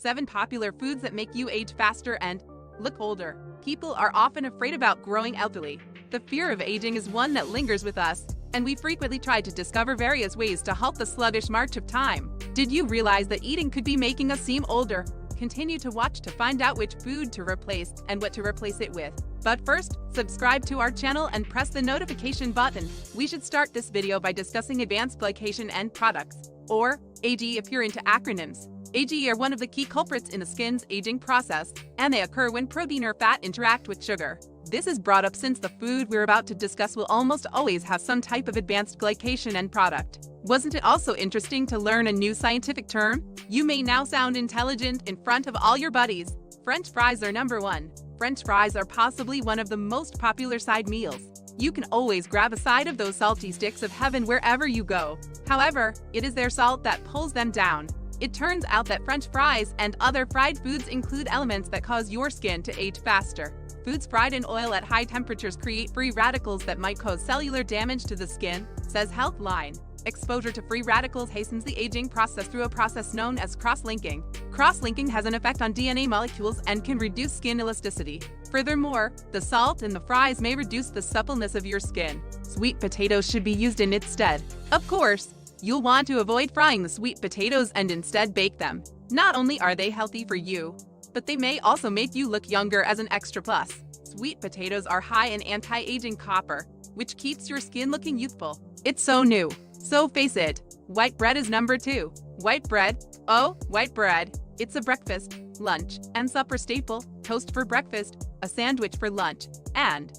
7 popular foods that make you age faster and look older. People are often afraid about growing elderly. The fear of aging is one that lingers with us, and we frequently try to discover various ways to halt the sluggish march of time. Did you realize that eating could be making us seem older? Continue to watch to find out which food to replace and what to replace it with. But first, subscribe to our channel and press the notification button. We should start this video by discussing advanced glycation end products, or AG if you're into acronyms. AG are one of the key culprits in the skin's aging process, and they occur when protein or fat interact with sugar. This is brought up since the food we're about to discuss will almost always have some type of advanced glycation end product. Wasn't it also interesting to learn a new scientific term? You may now sound intelligent in front of all your buddies. French fries are number 1. French fries are possibly one of the most popular side meals. You can always grab a side of those salty sticks of heaven wherever you go. However, it is their salt that pulls them down. It turns out that French fries and other fried foods include elements that cause your skin to age faster. Foods fried in oil at high temperatures create free radicals that might cause cellular damage to the skin, says Healthline. Exposure to free radicals hastens the aging process through a process known as cross-linking. Cross-linking has an effect on DNA molecules and can reduce skin elasticity. Furthermore, the salt in the fries may reduce the suppleness of your skin. Sweet potatoes should be used in its stead. Of course, you'll want to avoid frying the sweet potatoes and instead bake them. Not only are they healthy for you, but they may also make you look younger as an extra plus. Sweet potatoes are high in anti-aging copper, which keeps your skin looking youthful. It's so new. So face it, white bread is number 2. White bread? Oh, white bread. It's a breakfast, lunch, and supper staple. Toast for breakfast, a sandwich for lunch, and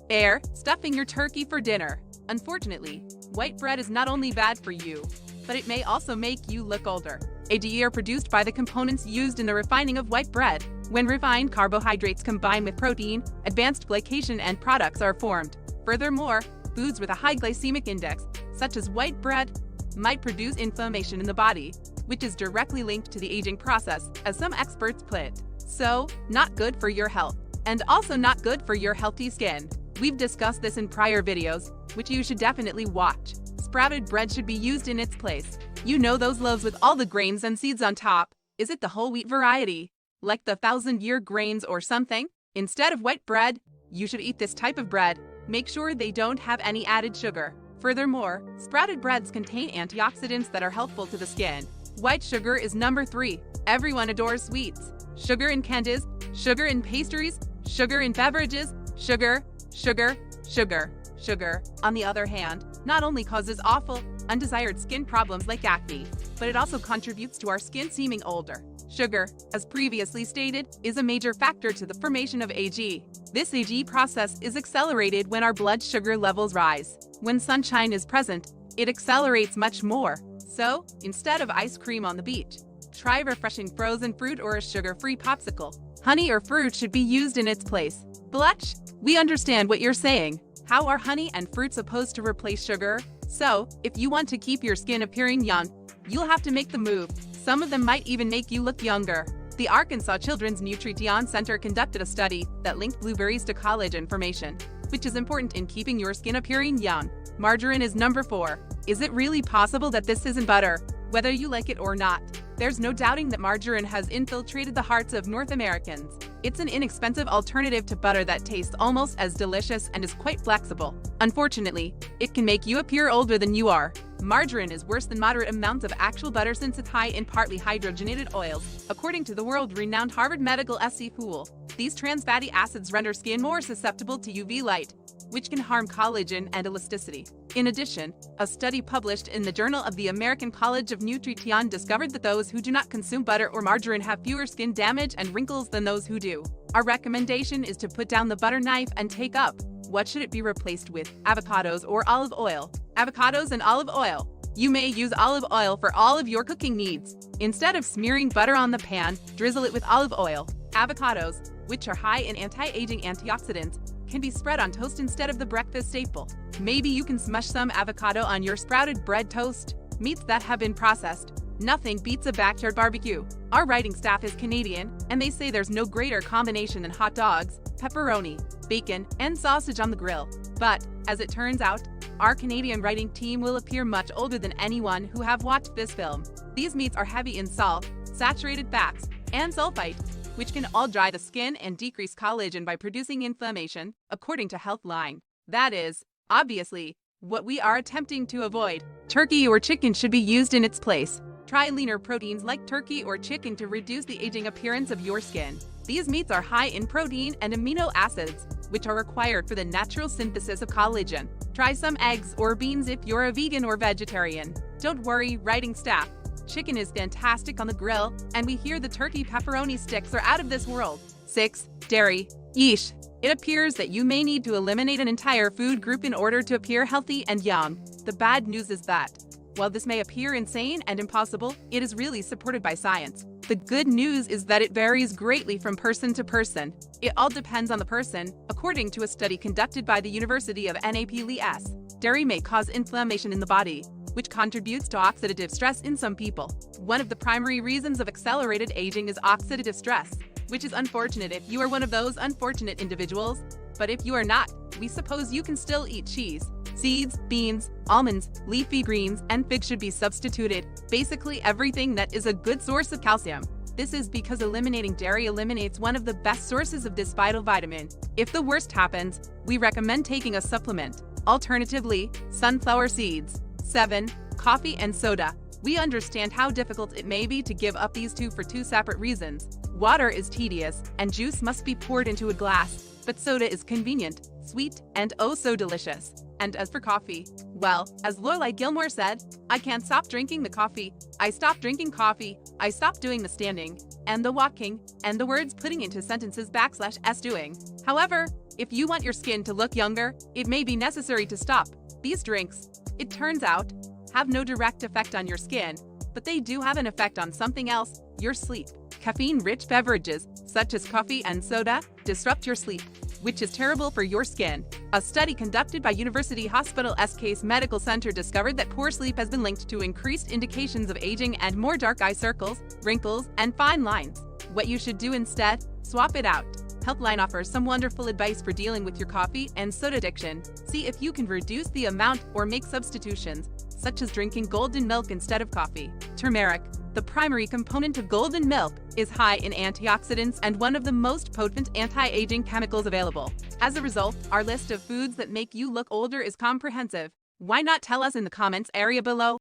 stuffing your turkey for dinner. Unfortunately, white bread is not only bad for you, but it may also make you look older. AGE are produced by the components used in the refining of white bread. When refined carbohydrates combine with protein, advanced glycation end products are formed. Furthermore, foods with a high glycemic index, such as white bread, might produce inflammation in the body, which is directly linked to the aging process, as some experts put it. So, not good for your health, and also not good for your healthy skin. We've discussed this in prior videos, which you should definitely watch. Sprouted bread should be used in its place. You know those loaves with all the grains and seeds on top? Is it the whole wheat variety, like the 1,000-year grains or something? Instead of white bread, you should eat this type of bread. Make sure they don't have any added sugar. Furthermore, sprouted breads contain antioxidants that are helpful to the skin. White sugar is number 3. Everyone adores sweets. Sugar in candies, sugar in pastries, sugar in beverages, sugar, sugar, sugar, sugar. On the other hand, not only causes awful, undesired skin problems like acne, but it also contributes to our skin seeming older. Sugar, as previously stated, is a major factor to the formation of AG. This AG process is accelerated when our blood sugar levels rise. When sunshine is present, it accelerates much more. So, instead of ice cream on the beach, try refreshing frozen fruit or a sugar-free popsicle. Honey or fruit should be used in its place. Blush? We understand what you're saying. How are honey and fruit supposed to replace sugar? So, if you want to keep your skin appearing young, you'll have to make the move. Some of them might even make you look younger. The Arkansas Children's Nutrition Center conducted a study that linked blueberries to collagen formation, which is important in keeping your skin appearing young. Margarine is number 4. Is it really possible that this isn't butter? Whether you like it or not, there's no doubting that margarine has infiltrated the hearts of North Americans. It's an inexpensive alternative to butter that tastes almost as delicious and is quite flexible. Unfortunately, it can make you appear older than you are. Margarine is worse than moderate amounts of actual butter since it's high in partly hydrogenated oils, according to the world-renowned Harvard Medical School. These trans fatty acids render skin more susceptible to UV light, which can harm collagen and elasticity. In addition, a study published in the Journal of the American College of Nutrition discovered that those who do not consume butter or margarine have fewer skin damage and wrinkles than those who do. Our recommendation is to put down the butter knife and take up. What should it be replaced with? Avocados or olive oil? Avocados and olive oil. You may use olive oil for all of your cooking needs. Instead of smearing butter on the pan, drizzle it with olive oil. Avocados, which are high in anti-aging antioxidants, can be spread on toast instead of the breakfast staple. Maybe you can smush some avocado on your sprouted bread toast. Meats that have been processed. Nothing beats a backyard barbecue. Our writing staff is Canadian, and they say there's no greater combination than hot dogs, pepperoni, bacon, and sausage on the grill. But, as it turns out, our Canadian writing team will appear much older than anyone who have watched this film. These meats are heavy in salt, saturated fats, and sulfite, which can all dry the skin and decrease collagen by producing inflammation, according to Healthline. That is, obviously, what we are attempting to avoid. Turkey or chicken should be used in its place. Try leaner proteins like turkey or chicken to reduce the aging appearance of your skin. These meats are high in protein and amino acids, which are required for the natural synthesis of collagen. Try some eggs or beans if you're a vegan or vegetarian. Don't worry, writing staff. Chicken is fantastic on the grill, and we hear the turkey pepperoni sticks are out of this world. 6. Dairy. Yeesh. It appears that you may need to eliminate an entire food group in order to appear healthy and young. The bad news is that, while this may appear insane and impossible, it is really supported by science. The good news is that it varies greatly from person to person. It all depends on the person, according to a study conducted by the University of Naples. Dairy may cause inflammation in the body, which contributes to oxidative stress in some people. One of the primary reasons of accelerated aging is oxidative stress, which is unfortunate if you are one of those unfortunate individuals. But if you are not, we suppose you can still eat cheese. Seeds, beans, almonds, leafy greens, and figs should be substituted. Basically everything that is a good source of calcium. This is because eliminating dairy eliminates one of the best sources of this vital vitamin. If the worst happens, we recommend taking a supplement. Alternatively, sunflower seeds. 7. Coffee and soda. We understand how difficult it may be to give up these two for two separate reasons. Water is tedious, and juice must be poured into a glass, but soda is convenient, sweet, and oh so delicious. And as for coffee, well, as Lorelai Gilmore said, I can't stop drinking the coffee. I stopped drinking coffee. I stopped doing the standing, and the walking, and the words putting into sentences /s doing. However, if you want your skin to look younger, it may be necessary to stop. These drinks, it turns out, have no direct effect on your skin, but they do have an effect on something else, your sleep. Caffeine-rich beverages, such as coffee and soda, disrupt your sleep, which is terrible for your skin. A study conducted by University Hospital Case Medical Center discovered that poor sleep has been linked to increased indications of aging and more dark eye circles, wrinkles, and fine lines. What you should do instead? Swap it out. Healthline offers some wonderful advice for dealing with your coffee and soda addiction. See if you can reduce the amount or make substitutions, such as drinking golden milk instead of coffee. Turmeric, the primary component of golden milk, is high in antioxidants and one of the most potent anti-aging chemicals available. As a result, our list of foods that make you look older is comprehensive. Why not tell us in the comments area below?